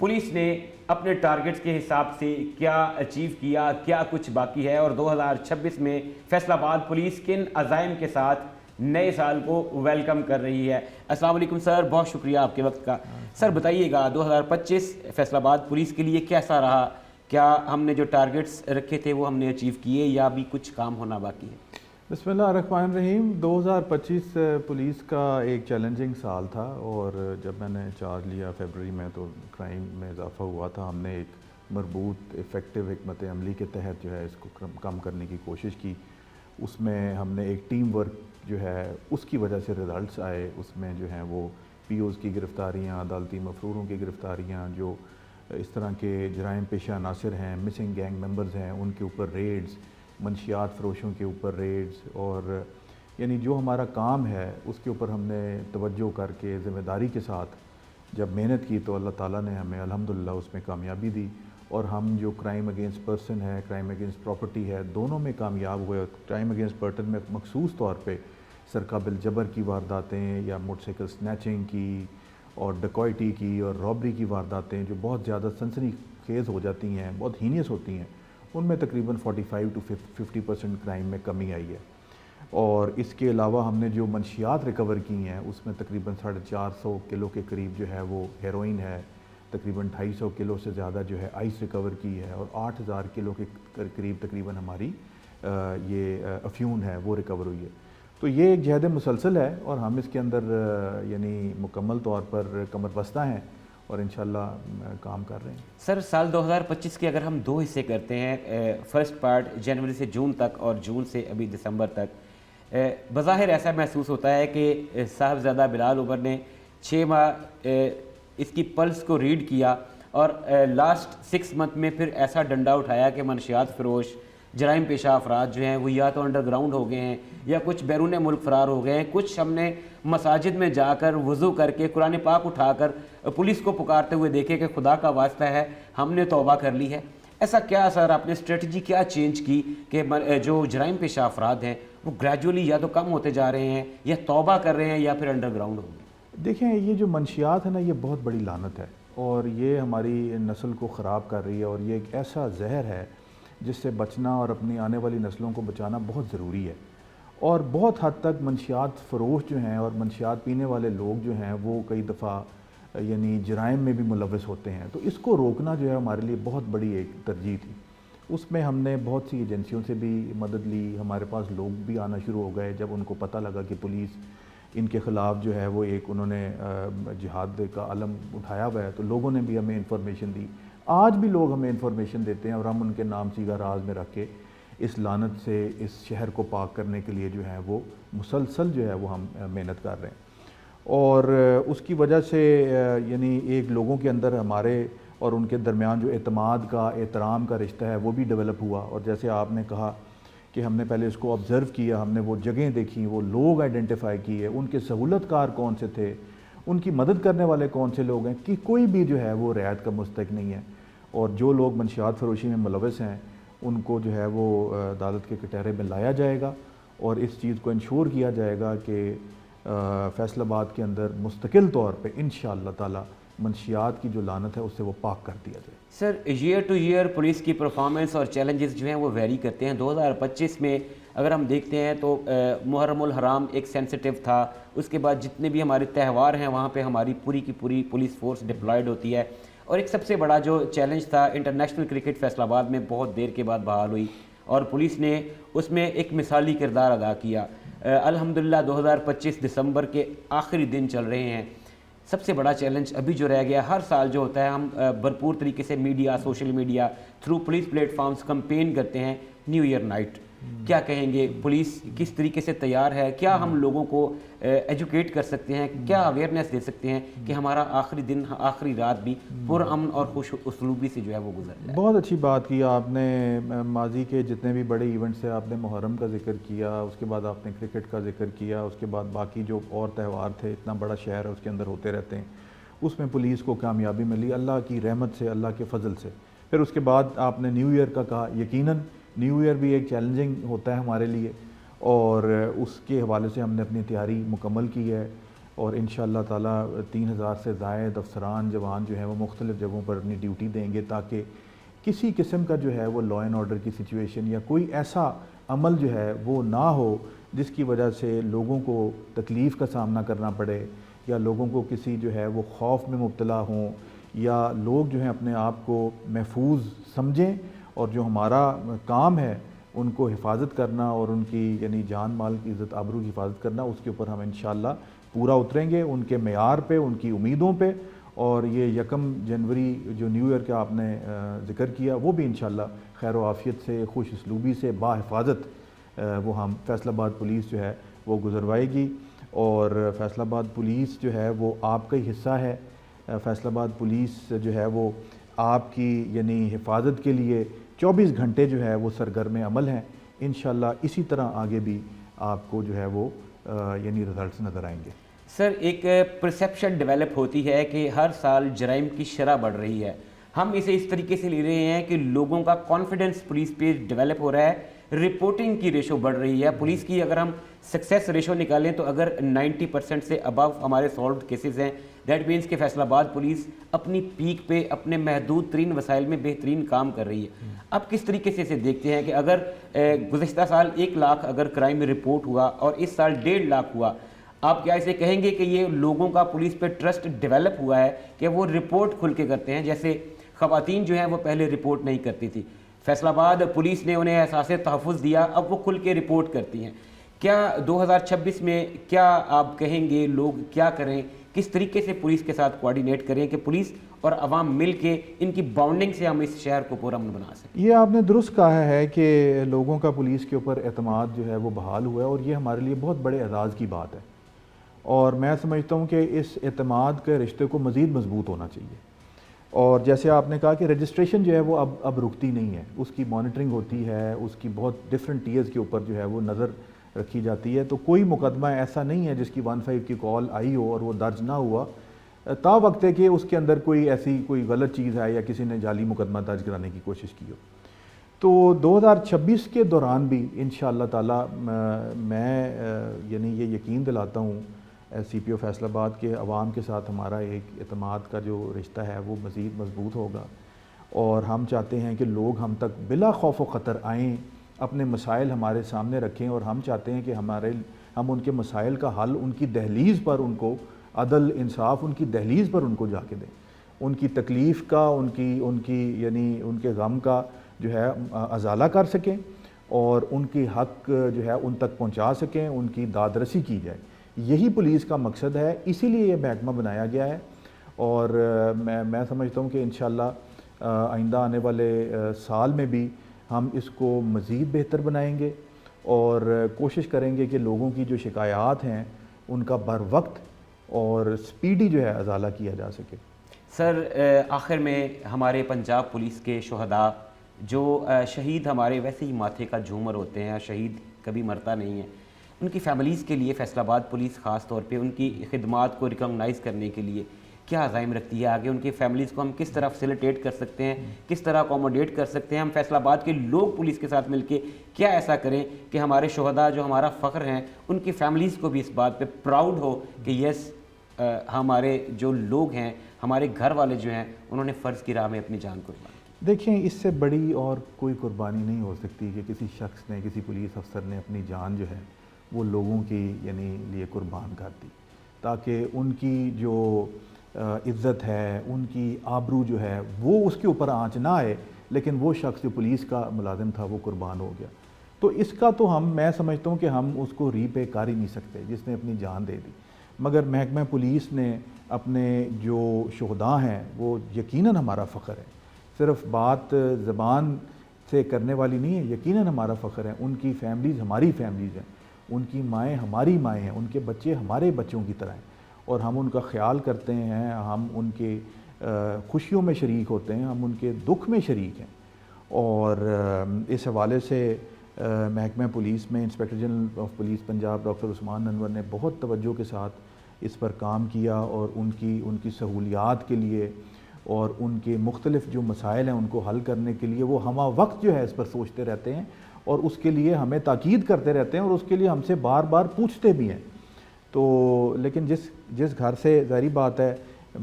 پولیس نے اپنے ٹارگٹس کے حساب سے کیا اچیو کیا، کیا کچھ باقی ہے، اور 2026 میں فیصل آباد پولیس کن عزائم کے ساتھ نئے سال کو ویلکم کر رہی ہے. السلام علیکم سر، بہت شکریہ آپ کے وقت کا. سر بتائیے گا 2025 فیصل آباد پولیس کے لیے کیسا رہا؟ کیا ہم نے جو ٹارگٹس رکھے تھے وہ ہم نے اچیو کیے یا ابھی کچھ کام ہونا باقی ہے؟ بسم اللہ الرحمن الرحیم. 2025 پولیس کا ایک چیلنجنگ سال تھا، اور جب میں نے چارج لیا فیبرری میں تو کرائم میں اضافہ ہوا تھا. ہم نے ایک مربوط افیکٹو حکمت عملی کے تحت جو ہے اس کو کم کرنے کی کوشش کی. اس میں ہم نے ایک ٹیم ورک جو ہے اس کی وجہ سے رزلٹس آئے. اس میں جو ہیں وہ پی اوز کی گرفتاریاں، عدالتی مفروروں کی گرفتاریاں، جو اس طرح کے جرائم پیشہ عناصر ہیں، مسنگ گینگ ممبرز ہیں، ان کے اوپر ریڈز، منشیات فروشوں کے اوپر ریڈز، اور یعنی جو ہمارا کام ہے اس کے اوپر ہم نے توجہ کر کے ذمہ داری کے ساتھ جب محنت کی تو اللہ تعالیٰ نے ہمیں الحمدللہ اس میں کامیابی دی. اور ہم جو کرائم اگینسٹ پرسن ہے، کرائم اگینسٹ پراپرٹی ہے، دونوں میں کامیاب ہوئے. کرائم اگینسٹ پرسن میں مخصوص طور پہ سرقہ بالجبر کی وارداتیں یا موٹر سائیکل سنیچنگ کی اور ڈکوائٹی کی اور رابری کی وارداتیں جو بہت زیادہ سنسنی خیز ہو جاتی ہیں، بہت ہینیس ہوتی ہیں، ان میں تقریباً 45 to 50% کرائم میں کمی آئی ہے. اور اس کے علاوہ ہم نے جو منشیات ریکور کی ہیں اس میں تقریباً 450 کلو کے قریب جو ہے وہ ہیروئن ہے، تقریباً 250 کلو سے زیادہ جو ہے آئس ریکور کی ہے، اور 8000 کلو کے قریب تقریباً ہماری یہ افیون ہے وہ ریکور ہوئی ہے. تو یہ ایک جہد مسلسل ہے اور ہم اس کے اندر یعنی مکمل طور پر کمر بستہ ہیں اور انشاءاللہ کام کر رہے ہیں. سر سال 2025 کے اگر ہم دو حصے کرتے ہیں، فرسٹ پارٹ جنوری سے جون تک اور جون سے ابھی دسمبر تک، بظاہر ایسا محسوس ہوتا ہے کہ صاحبزادہ بلال عمر نے 6 ماہ اس کی پلس کو ریڈ کیا اور لاسٹ 6 منتھ میں پھر ایسا ڈنڈا اٹھایا کہ منشیات فروش، جرائم پیشہ افراد جو ہیں وہ یا تو انڈر گراؤنڈ ہو گئے ہیں یا کچھ بیرون ملک فرار ہو گئے ہیں. کچھ ہم نے مساجد میں جا کر وضو کر کے قرآن پاک اٹھا کر پولیس کو پکارتے ہوئے دیکھے کہ خدا کا واسطہ ہے ہم نے توبہ کر لی ہے. ایسا کیا سر آپ نے اسٹریٹجی کیا چینج کی کہ جو جرائم پیشہ افراد ہیں وہ گریجولی یا تو کم ہوتے جا رہے ہیں یا توبہ کر رہے ہیں یا پھر انڈر گراؤنڈ ہو گئے؟ دیکھیں یہ جو منشیات ہے نا، یہ بہت بڑی لعنت ہے اور یہ ہماری نسل کو خراب کر رہی ہے، اور یہ ایک ایسا زہر ہے جس سے بچنا اور اپنی آنے والی نسلوں کو بچانا بہت ضروری ہے. اور بہت حد تک منشیات فروش جو ہیں اور منشیات پینے والے لوگ جو ہیں وہ کئی دفعہ یعنی جرائم میں بھی ملوث ہوتے ہیں. تو اس کو روکنا جو ہے ہمارے لیے بہت بڑی ایک ترجیح تھی. اس میں ہم نے بہت سی ایجنسیوں سے بھی مدد لی. ہمارے پاس لوگ بھی آنا شروع ہو گئے جب ان کو پتہ لگا کہ پولیس ان کے خلاف جو ہے وہ ایک انہوں نے جہاد کا علم اٹھایا ہوا ہے، تو لوگوں نے بھی ہمیں انفارمیشن دی. آج بھی لوگ ہمیں انفارمیشن دیتے ہیں اور ہم ان کے نام سیگا راز میں رکھ کے اس لعنت سے اس شہر کو پاک کرنے کے لیے جو ہے وہ مسلسل جو ہے وہ ہم محنت کر رہے ہیں. اور اس کی وجہ سے یعنی ایک لوگوں کے اندر ہمارے اور ان کے درمیان جو اعتماد کا، احترام کا رشتہ ہے وہ بھی ڈیولپ ہوا. اور جیسے آپ نے کہا کہ ہم نے پہلے اس کو آبزرو کیا، ہم نے وہ جگہیں دیکھی، وہ لوگ آئیڈینٹیفائی کیے، ان کے سہولت کار کون سے تھے، ان کی مدد کرنے والے کون سے لوگ ہیں، کہ کوئی بھی جو ہے وہ رعایت کا مستحق نہیں ہے. اور جو لوگ منشیات فروشی میں ملوث ہیں ان کو جو ہے وہ عدالت کے کٹہرے میں لایا جائے گا اور اس چیز کو انشور کیا جائے گا کہ فیصل آباد کے اندر مستقل طور پہ انشاءاللہ تعالی منشیات کی جو لعنت ہے اس سے وہ پاک کر دیا جائے. سر ایئر ٹو ایئر پولیس کی پرفارمنس اور چیلنجز جو ہیں وہ ویری کرتے ہیں. 2025 میں اگر ہم دیکھتے ہیں تو محرم الحرام ایک سینسٹیو تھا، اس کے بعد جتنے بھی ہمارے تہوار ہیں وہاں پہ ہماری پوری کی پوری پولیس فورس ڈپلائڈ ہوتی ہے. اور ایک سب سے بڑا جو چیلنج تھا، انٹرنیشنل کرکٹ فیصل آباد میں بہت دیر کے بعد بحال ہوئی اور پولیس نے اس میں ایک مثالی کردار ادا کیا. الحمدللہ 2025 دسمبر کے آخری دن چل رہے ہیں. سب سے بڑا چیلنج ابھی جو رہ گیا، ہر سال جو ہوتا ہے ہم بھرپور طریقے سے media, social media through police platforms campaign کرتے ہیں نیو ایئر نائٹ. کیا کہیں گے، پولیس کس طریقے سے تیار ہے؟ کیا ہم لوگوں کو ایجوکیٹ کر سکتے ہیں؟ کیا اویئرنیس دے سکتے ہیں کہ ہمارا آخری دن، آخری رات بھی پرامن اور خوش اسلوبی سے جو ہے وہ گزر جائے؟ بہت اچھی بات کی آپ نے. ماضی کے جتنے بھی بڑے ایونٹس سے آپ نے محرم کا ذکر کیا، اس کے بعد آپ نے کرکٹ کا ذکر کیا، اس کے بعد باقی جو اور تہوار تھے، اتنا بڑا شہر ہے اس کے اندر ہوتے رہتے ہیں، اس میں پولیس کو کامیابی ملی اللہ کی رحمت سے، اللہ کے فضل سے. پھر اس کے بعد آپ نے نیو ایئر کا کہا. یقیناً نیو ایئر بھی ایک چیلنجنگ ہوتا ہے ہمارے لیے، اور اس کے حوالے سے ہم نے اپنی تیاری مکمل کی ہے، اور انشاءاللہ تعالیٰ 3000 سے زائد افسران جوان جو ہیں وہ مختلف جگہوں پر اپنی ڈیوٹی دیں گے، تاکہ کسی قسم کا جو ہے وہ لا اینڈ آرڈر کی سچویشن یا کوئی ایسا عمل جو ہے وہ نہ ہو جس کی وجہ سے لوگوں کو تکلیف کا سامنا کرنا پڑے، یا لوگوں کو کسی جو ہے وہ خوف میں مبتلا ہوں، یا لوگ جو ہیں اپنے آپ کو محفوظ سمجھیں، اور جو ہمارا کام ہے ان کو حفاظت کرنا اور ان کی یعنی جان مال کی عزت آبرو کی حفاظت کرنا، اس کے اوپر ہم انشاءاللہ پورا اتریں گے، ان کے معیار پہ، ان کی امیدوں پہ. اور یہ 1 جنوری جو نیو ایئر کا آپ نے ذکر کیا، وہ بھی انشاءاللہ خیر و عافیت سے، خوش اسلوبی سے، با حفاظت وہ ہم فیصل آباد پولیس جو ہے وہ گزروائے گی. اور فیصل آباد پولیس جو ہے وہ آپ کا ہی حصہ ہے. فیصل آباد پولیس جو ہے وہ آپ کی یعنی حفاظت کے لیے 24 گھنٹے جو ہے وہ سرگرم عمل ہیں. انشاءاللہ اسی طرح آگے بھی آپ کو جو ہے وہ یعنی رزلٹس نظر آئیں گے. سر، ایک پرسیپشن ڈیولپ ہوتی ہے کہ ہر سال جرائم کی شرح بڑھ رہی ہے. ہم اسے اس طریقے سے لے رہے ہیں کہ لوگوں کا کانفیڈنس پولیس پہ ڈیولپ ہو رہا ہے، رپورٹنگ کی ریشو بڑھ رہی ہے. پولیس کی اگر ہم سکسیس ریشو نکالیں تو اگر 90% سے ابو ہمارے سالوڈ کیسز ہیں، دیٹ مینس کہ فیصل آباد پولیس اپنی پیک پہ اپنے محدود ترین وسائل میں بہترین کام کر رہی ہے. اب کس طریقے سے اسے دیکھتے ہیں کہ اگر گزشتہ سال 1 لاکھ اگر کرائم رپورٹ ہوا اور اس سال 1.5 لاکھ ہوا، آپ کیا اسے کہیں گے کہ یہ لوگوں کا پولیس پہ ٹرسٹ ڈیولپ ہوا ہے کہ وہ رپورٹ کھل کے کرتے ہیں؟ جیسے خواتین جو ہیں وہ پہلے رپورٹ نہیں کرتی تھی، فیصل آباد پولیس نے انہیں احساس تحفظ دیا، اب وہ کھل کے رپورٹ کرتی ہیں. کیا 2026 میں کیا آپ کہیں گے لوگ کیا کریں، کس طریقے سے پولیس کے ساتھ کوآرڈینیٹ کریں کہ پولیس اور عوام مل کے ان کی باؤنڈنگ سے ہم اس شہر کو پرامن بنا سکیں؟ یہ آپ نے درست کہا ہے کہ لوگوں کا پولیس کے اوپر اعتماد جو ہے وہ بحال ہوا ہے، اور یہ ہمارے لیے بہت بڑے اعزاز کی بات ہے. اور میں سمجھتا ہوں کہ اس اعتماد کے رشتے کو مزید مضبوط ہونا چاہیے. اور جیسے آپ نے کہا کہ رجسٹریشن جو ہے وہ اب رکتی نہیں ہے، اس کی مانیٹرنگ ہوتی ہے، اس کی بہت ڈیفرنٹ ٹیئرز کے اوپر جو ہے وہ نظر رکھی جاتی ہے. تو کوئی مقدمہ ایسا نہیں ہے جس کی 15 کی کال آئی ہو اور وہ درج نہ ہوا، تا وقت ہے کہ اس کے اندر کوئی ایسی کوئی غلط چیز ہے یا کسی نے جعلی مقدمہ درج کرانے کی کوشش کی ہو. تو 2026 کے دوران بھی انشاءاللہ تعالیٰ میں یعنی یہ یقین دلاتا ہوں سی پی او فیصل آباد کے عوام کے ساتھ ہمارا ایک اعتماد کا جو رشتہ ہے وہ مزید مضبوط ہوگا. اور ہم چاہتے ہیں کہ لوگ ہم تک بلا خوف و خطر آئیں، اپنے مسائل ہمارے سامنے رکھیں، اور ہم چاہتے ہیں کہ ہم ان کے مسائل کا حل ان کی دہلیز پر، ان کو عدل انصاف ان کی دہلیز پر ان کو جا کے دیں، ان کی تکلیف کا، ان کی یعنی ان کے غم کا جو ہے ازالہ کر سکیں، اور ان کی حق جو ہے ان تک پہنچا سکیں، ان کی داد رسی کی جائے. یہی پولیس کا مقصد ہے، اسی لیے یہ محکمہ بنایا گیا ہے. اور میں سمجھتا ہوں کہ انشاءاللہ آئندہ آنے والے سال میں بھی ہم اس کو مزید بہتر بنائیں گے، اور کوشش کریں گے کہ لوگوں کی جو شکایات ہیں ان کا بر وقت اور سپیڈی جو ہے ازالہ کیا جا سکے. سر، آخر میں ہمارے پنجاب پولیس کے شہداء جو شہید ہمارے ویسے ہی ماتھے کا جھومر ہوتے ہیں، شہید کبھی مرتا نہیں ہے، ان کی فیملیز کے لیے فیصل آباد پولیس خاص طور پہ ان کی خدمات کو ریکگنائز کرنے کے لیے کیا عزائم رکھتی ہے؟ آگے ان کی فیملیز کو ہم کس طرح فیسیلیٹیٹ کر سکتے ہیں، کس طرح اکوموڈیٹ کر سکتے ہیں؟ ہم فیصل آباد کے لوگ پولیس کے ساتھ مل کے کیا ایسا کریں کہ ہمارے شہداء جو ہمارا فخر ہیں، ان کی فیملیز کو بھی اس بات پہ پراؤڈ ہو کہ یس، ہمارے جو لوگ ہیں، ہمارے گھر والے جو ہیں، انہوں نے فرض کی راہ میں اپنی جان قربان کی. دیکھیں، اس سے بڑی اور کوئی قربانی نہیں ہو سکتی کہ کسی شخص نے، کسی پولیس افسر نے اپنی جان جو ہے وہ لوگوں کی یعنی لیے قربان کر دی، تاکہ ان کی جو عزت ہے، ان کی آبرو جو ہے وہ اس کے اوپر آنچ نہ آئے، لیکن وہ شخص جو پولیس کا ملازم تھا وہ قربان ہو گیا. تو اس کا تو میں سمجھتا ہوں کہ ہم اس کو ری پے کر ہی نہیں سکتے جس نے اپنی جان دے دی. مگر محکمہ پولیس نے اپنے جو شہداء ہیں وہ یقیناً ہمارا فخر ہے, صرف بات زبان سے کرنے والی نہیں ہے, یقیناً ہمارا فخر ہے. ان کی فیملیز ہماری فیملیز ہیں, ان کی مائیں ہماری مائیں ہیں, ان کے بچے ہمارے بچوں کی طرح ہیں, اور ہم ان کا خیال کرتے ہیں, ہم ان کے خوشیوں میں شریک ہوتے ہیں, ہم ان کے دکھ میں شریک ہیں. اور اس حوالے سے محکمہ پولیس میں inspector general of police Punjab doctor Usman Anwar نے بہت توجہ کے ساتھ اس پر کام کیا, اور ان کی سہولیات کے لیے اور ان کے مختلف جو مسائل ہیں ان کو حل کرنے کے لیے وہ ہمہ وقت جو ہے اس پر سوچتے رہتے ہیں, اور اس کے لیے ہمیں تاکید کرتے رہتے ہیں, اور اس کے لیے ہم سے بار بار پوچھتے بھی ہیں. تو لیکن جس گھر سے ظاہری بات ہے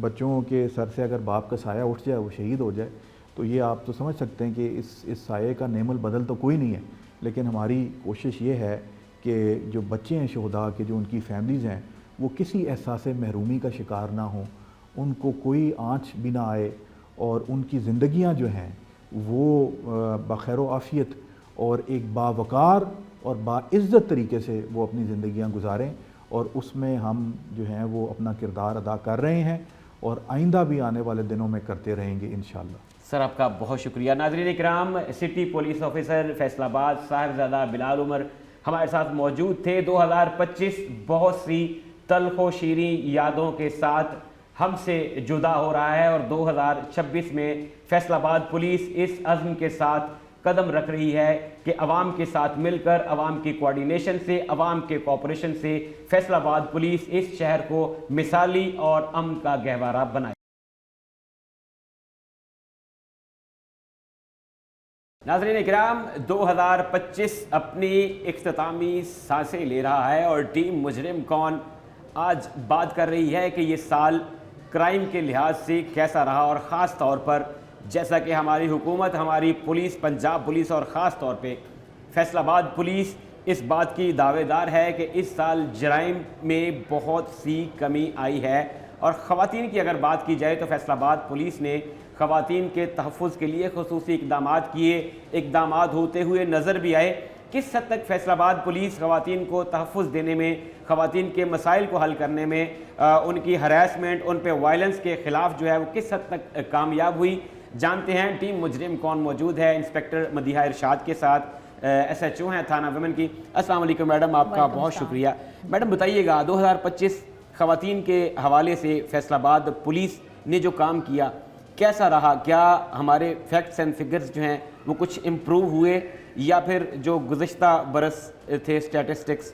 بچوں کے سر سے اگر باپ کا سایہ اٹھ جائے, وہ شہید ہو جائے, تو یہ آپ تو سمجھ سکتے ہیں کہ اس سائے کا نعم البدل تو کوئی نہیں ہے. لیکن ہماری کوشش یہ ہے کہ جو بچے ہیں شہداء کے, جو ان کی فیملیز ہیں, وہ کسی احساس محرومی کا شکار نہ ہوں, ان کو کوئی آنچ بھی نہ آئے, اور ان کی زندگیاں جو ہیں وہ بخیر و عافیت اور ایک باوقار اور باعزت طریقے سے وہ اپنی زندگیاں گزاریں. اور اس میں ہم جو ہیں وہ اپنا کردار ادا کر رہے ہیں, اور آئندہ بھی آنے والے دنوں میں کرتے رہیں گے انشاءاللہ. سر آپ کا بہت شکریہ. ناظرین اکرام, سٹی پولیس آفیسر فیصل آباد صاحبزادہ بلال عمر ہمارے ساتھ موجود تھے. 2025 بہت سی تلخ و شیریں یادوں کے ساتھ ہم سے جدا ہو رہا ہے, اور 2026 میں فیصل آباد پولیس اس عزم کے ساتھ قدم رکھ رہی ہے کہ عوام کے ساتھ مل کر, عوام کی کوارڈینیشن سے, عوام کے کوآپریشن سے فیصل آباد پولیس اس شہر کو مثالی اور امن کا گہوارہ بنائے. ناظرین اکرام, 2025 اپنی اختتامی سانسیں لے رہا ہے, اور ٹیم مجرم کون آج بات کر رہی ہے کہ یہ سال کرائم کے لحاظ سے کیسا رہا, اور خاص طور پر جیسا کہ ہماری حکومت, ہماری پولیس, پنجاب پولیس اور خاص طور پہ فیصل آباد پولیس اس بات کی دعوے دار ہے کہ اس سال جرائم میں بہت سی کمی آئی ہے. اور خواتین کی اگر بات کی جائے تو فیصل آباد پولیس نے خواتین کے تحفظ کے لیے خصوصی اقدامات کیے, اقدامات ہوتے ہوئے نظر بھی آئے. کس حد تک فیصل آباد پولیس خواتین کو تحفظ دینے میں, خواتین کے مسائل کو حل کرنے میں, ان کی ہراسمنٹ, ان پہ وائلنس کے خلاف جو ہے وہ کس حد تک کامیاب ہوئی, جانتے ہیں. ٹیم مجرم کون موجود ہے انسپیکٹر مدیحہ ارشاد کے ساتھ, SHO ہیں تھانہ ویمن کی. السلام علیکم میڈم, آپ کا بہت شکریہ. میڈم بتائیے گا 2025 خواتین کے حوالے سے فیصل آباد پولیس نے جو کام کیا کیسا رہا؟ کیا ہمارے فیکٹس اینڈ فگرز جو ہیں وہ کچھ امپروو ہوئے, یا پھر جو گزشتہ برس تھے اسٹیٹسٹکس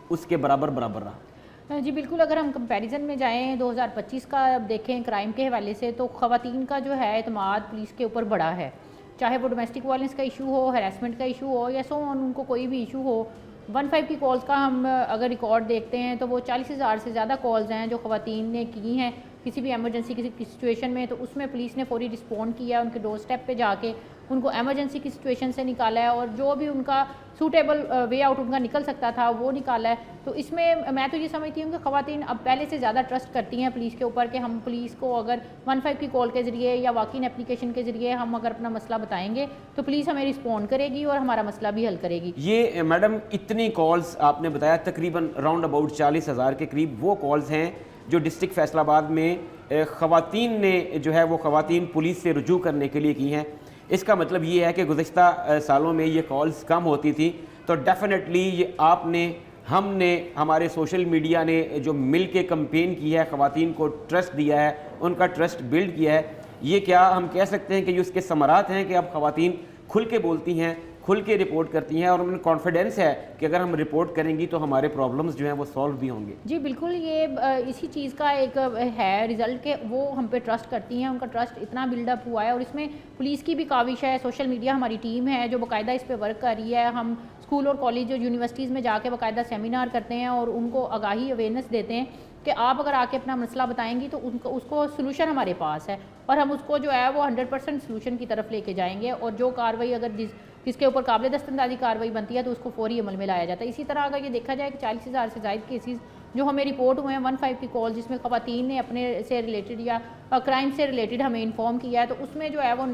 اس کے برابر رہا؟ جی بالکل, اگر ہم کمپیریزن میں جائیں 2025 کا دیکھیں کرائم کے حوالے سے, تو خواتین کا جو ہے اعتماد پولیس کے اوپر بڑا ہے. چاہے وہ ڈومیسٹک وائلنس کا ایشو ہو, ہراسمنٹ کا ایشو ہو, یا ان کو کوئی بھی ایشو ہو. 15 کی کالز کا ہم اگر ریکارڈ دیکھتے ہیں تو وہ 40,000 سے زیادہ کالز ہیں جو خواتین نے کی ہیں کسی بھی ایمرجنسی کسی سچویشن میں. تو اس میں پولیس نے فوری رسپونڈ کیا, ان کے ڈور سٹیپ پہ جا کے ان کو ایمرجنسی کی سچویشن سے نکالا ہے, اور جو بھی ان کا سوٹیبل وے آؤٹ ان کا نکل سکتا تھا وہ نکالا ہے. تو اس میں میں تو یہ سمجھتی ہوں کہ خواتین اب پہلے سے زیادہ ٹرسٹ کرتی ہیں پولیس کے اوپر, کہ ہم پولیس کو اگر 15 کی کال کے ذریعے یا واک ان اپلیکیشن کے ذریعے ہم اگر اپنا مسئلہ بتائیں گے تو پولیس ہمیں رسپونڈ کرے گی اور ہمارا مسئلہ بھی حل کرے گی. یہ میڈم اتنی کالز آپ نے بتایا, تقریباً راؤنڈ اباؤٹ 40,000 کے قریب وہ کالز ہیں جو ڈسٹرکٹ فیصل آباد میں خواتین نے جو ہے وہ خواتین پولیس سے رجوع کرنے کے لیے کی ہیں. اس کا مطلب یہ ہے کہ گزشتہ سالوں میں یہ کالز کم ہوتی تھی, تو ڈیفینیٹلی یہ آپ نے, ہم نے, ہمارے سوشل میڈیا نے جو مل کے کمپین کی ہے, خواتین کو ٹرسٹ دیا ہے, ان کا ٹرسٹ بلڈ کیا ہے. یہ کیا ہم کہہ سکتے ہیں کہ یہ اس کے ثمرات ہیں کہ اب خواتین کھل کے بولتی ہیں, کھل کے رپورٹ کرتی ہیں, اور انہیں کانفیڈنس ہے کہ اگر ہم رپورٹ کریں گی تو ہمارے پرابلمز جو ہیں وہ سالو بھی ہوں گے؟ جی بالکل, یہ اسی چیز کا ایک ہے رزلٹ کہ وہ ہم پہ ٹرسٹ کرتی ہیں, ان کا ٹرسٹ اتنا بلڈ اپ ہوا ہے. اور اس میں پولیس کی بھی کاوش ہے, سوشل میڈیا ہماری ٹیم ہے جو باقاعدہ اس پہ ورک کر رہی ہے. ہم اسکول اور کالج اور یونیورسٹیز میں جا کے باقاعدہ سیمینار کرتے ہیں اور ان کو آگاہی اویئرنیس دیتے ہیں کہ آپ اگر آ کے اپنا مسئلہ بتائیں گی تو اس کو سلوشن ہمارے پاس ہے, اور ہم اس کو جو ہے وہ 100% سلوشن کی طرف لے کے جائیں گے. اور جو کارروائی اگر جس کے اوپر قابل دست اندازی کارروائی بنتی ہے تو اس کو فوری عمل میں لایا جاتا ہے. اسی طرح اگر یہ دیکھا جائے کہ 40,000 سے زائد کیسز جو ہمیں رپورٹ ہوئے ہیں 15 کی کال, جس میں خواتین نے اپنے سے ریلیٹڈ یا کرائم سے ریلیٹڈ ہمیں انفارم کیا ہے, تو اس میں جو ہے وہ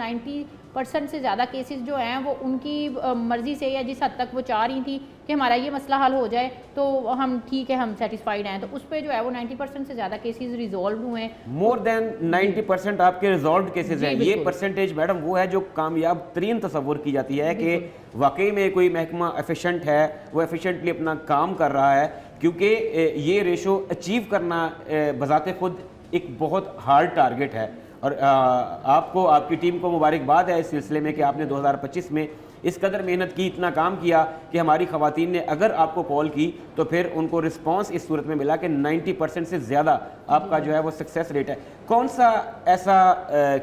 50% سے زیادہ کیسز جو ہیں وہ ان کی مرضی سے یا جس حد تک وہ چاہ رہی تھی کہ ہمارا یہ مسئلہ حل ہو جائے تو ہم ٹھیک ہے ہم سیٹسفائیڈ ہیں, تو اس پہ جو ہے وہ 90% سے زیادہ کیسز ریزالوڈ ہوئے ہیں. مور دین 90% آپ کے ریزالوڈ کیسز ہیں. یہ پرسنٹیج میڈم وہ ہے جو کامیاب ترین تصور کی جاتی ہے کہ واقعی میں کوئی محکمہ ایفیشینٹ ہے, وہ ایفیشینٹلی اپنا کام کر رہا ہے, کیونکہ یہ ریشو اچیو کرنا بذات خود ایک بہت ہارڈ ٹارگٹ ہے. اور آپ کو, آپ کی ٹیم کو مبارکباد ہے اس سلسلے میں کہ آپ نے 2025 میں اس قدر محنت کی, اتنا کام کیا کہ ہماری خواتین نے اگر آپ کو کال کی تو پھر ان کو رسپانس اس صورت میں ملا کہ 90% سے زیادہ آپ کا جو ہے وہ سکسیس ریٹ ہے. کون سا ایسا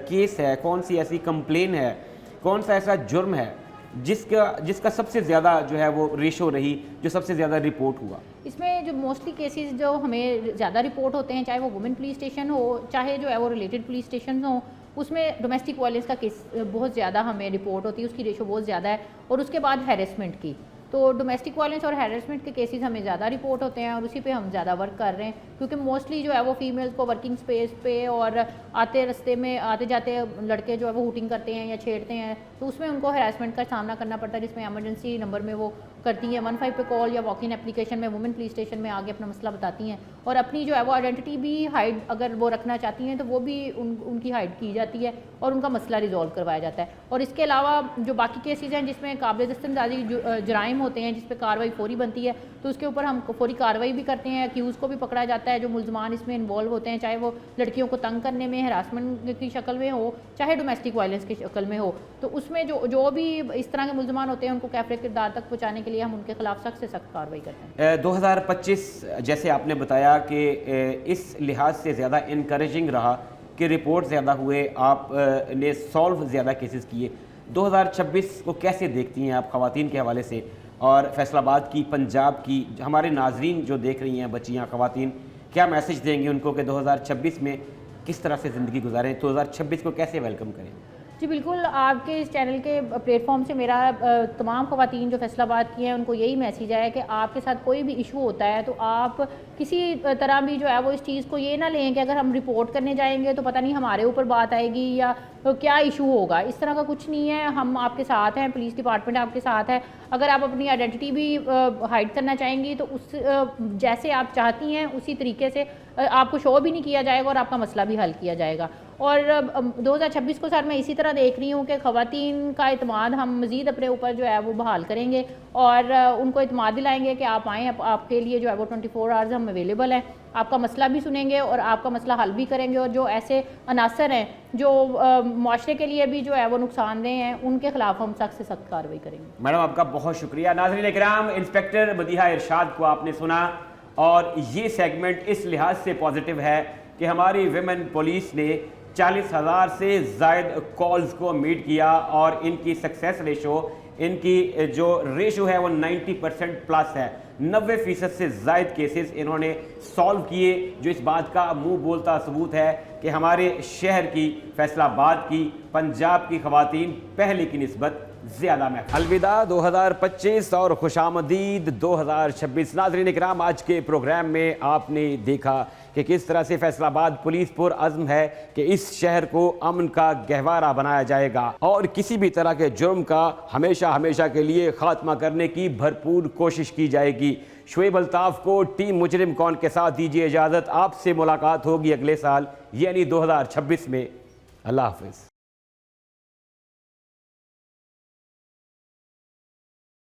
کیس ہے, کون سی ایسی کمپلین ہے, کون سا ایسا جرم ہے جس کا سب سے زیادہ جو ہے وہ ریشو رہی, جو سب سے زیادہ رپورٹ ہوا؟ اس میں جو موسٹلی کیسز جو ہمیں زیادہ رپورٹ ہوتے ہیں, چاہے وہ وومن پولیس اسٹیشن ہو, چاہے جو ہے وہ ریلیٹڈ پولیس اسٹیشن ہوں, اس میں ڈومیسٹک وائلنس کا کیس بہت زیادہ ہمیں رپورٹ ہوتی ہے, اس کی ریشو بہت زیادہ ہے. اور اس کے بعد ہیریسمنٹ کی, تو ڈومیسٹک وائلنس اور ہیریسمنٹ کے کیسز ہمیں زیادہ رپورٹ ہوتے ہیں اور اسی پہ ہم زیادہ ورک کر رہے ہیں, کیونکہ موسٹلی جو ہے وہ فیمیلز کو ورکنگ اسپیس پہ اور آتے رستے میں آتے جاتے لڑکے جو ہے وہ ہوٹنگ کرتے ہیں یا چھیڑتے ہیں, تو اس میں ان کو ہیراسمنٹ کا سامنا کرنا پڑتا ہے, جس میں ایمرجنسی نمبر میں وہ کرتی ہیں 15 پہ کال یا واک ان اپلیکیشن میں وومن پولیس اسٹیشن میں آگے اپنا مسئلہ بتاتی ہیں, اور اپنی جو ہے وہ آئیڈینٹی بھی ہائڈ اگر وہ رکھنا چاہتی ہیں تو وہ بھی ان کی ہائڈ کی جاتی ہے اور ان کا مسئلہ ریزالو کروایا جاتا ہے. اور اس کے علاوہ جو باقی کیسز ہیں جس میں قابل دستاندازی جرائم ہوتے ہیں, جس پہ کارروائی فوری بنتی ہے, تو اس کے اوپر ہم فوری کارروائی بھی کرتے ہیں, اکیوز کو بھی پکڑا جاتا ہے جو ملزمان اس میں انوالو ہوتے ہیں, چاہے وہ لڑکیوں کو تنگ کرنے میں ہراسمنٹ کی شکل میں ہو, چاہے ڈومیسٹک وائلنس کی شکل میں ہو. تو اس میں جو بھی اس طرح کے ملزمان ہوتے ہیں ان کو کیفر کردار تک پہنچانے کے لیے ہم ان کے خلاف سخت سے سخت کارروائی کرتے ہیں. 2025 جیسے آپ نے بتایا کہ اس لحاظ سے زیادہ انکریجنگ رہا کہ رپورٹ زیادہ ہوئے, آپ نے سالو زیادہ کیسز کیے. 2026 کو کیسے دیکھتی ہیں آپ خواتین کے حوالے سے, اور فیصل آباد کی, پنجاب کی ہمارے ناظرین جو دیکھ رہی ہیں بچیاں خواتین, کیا میسج دیں گے ان کو کہ 2026 میں کس طرح سے زندگی گزاریں, 2026 کو کیسے ویلکم کریں؟ جی بالکل, آپ کے اس چینل کے پلیٹ فارم سے میرا تمام خواتین جو فیصل آباد کی ہیں ان کو یہی میسیج ہے کہ آپ کے ساتھ کوئی بھی ایشو ہوتا ہے تو آپ کسی طرح بھی جو ہے وہ اس چیز کو یہ نہ لیں کہ اگر ہم رپورٹ کرنے جائیں گے تو پتہ نہیں ہمارے اوپر بات آئے گی یا کیا ایشو ہوگا. اس طرح کا کچھ نہیں ہے, ہم آپ کے ساتھ ہیں, پولیس ڈپارٹمنٹ آپ کے ساتھ ہے. اگر آپ اپنی آئیڈینٹی بھی ہائڈ کرنا چاہیں گی تو اس جیسے آپ چاہتی ہیں اسی طریقے سے آپ کو شو بھی نہیں کیا جائے گا اور آپ کا مسئلہ بھی حل کیا جائے گا. اور 2026 کو سر میں اسی طرح دیکھ رہی ہوں کہ خواتین کا اعتماد ہم مزید اپنے اوپر جو ہے وہ بحال کریں گے اور ان کو اعتماد دلائیں گے کہ آپ آئیں, آپ کے لیے جو ہے وہ 24 آورز ہم اویلیبل ہیں, آپ کا مسئلہ بھی سنیں گے اور آپ کا مسئلہ حل بھی کریں گے. اور جو ایسے عناصر ہیں جو معاشرے کے لیے بھی جو ہے وہ نقصان دہ ہیں ان کے خلاف ہم سخت سے سخت کارروائی کریں گے. میڈم آپ کا بہت شکریہ. ناظرین کرام, انسپیکٹر مدیحہ ارشاد کو آپ نے سنا, اور یہ سیگمنٹ اس لحاظ سے پازیٹیو ہے کہ ہماری ویمن پولیس نے 40,000 سے زائد کالز کو میٹ کیا اور ان کی سکسیس ریشو, ان کی جو ریشو ہے وہ 90% پلس ہے. 90% سے زائد کیسز انہوں نے سالو کیے, جو اس بات کا منہ بولتا ثبوت ہے کہ ہمارے شہر کی, فیصل آباد کی, پنجاب کی خواتین پہلے کی نسبت زیادہ محفوظ. الوداع 2025 اور خوش آمدید 2026. ناظرین اکرام, آج کے پروگرام میں آپ نے دیکھا کہ کس طرح سے فیصل آباد پولیس پر عزم ہے کہ اس شہر کو امن کا گہوارہ بنایا جائے گا اور کسی بھی طرح کے جرم کا ہمیشہ کے لیے خاتمہ کرنے کی بھرپور کوشش کی جائے گی. شعیب الطاف کو ٹیم مجرم کون کے ساتھ دیجیے اجازت. آپ سے ملاقات ہوگی اگلے سال یعنی 2026 میں. اللہ حافظ.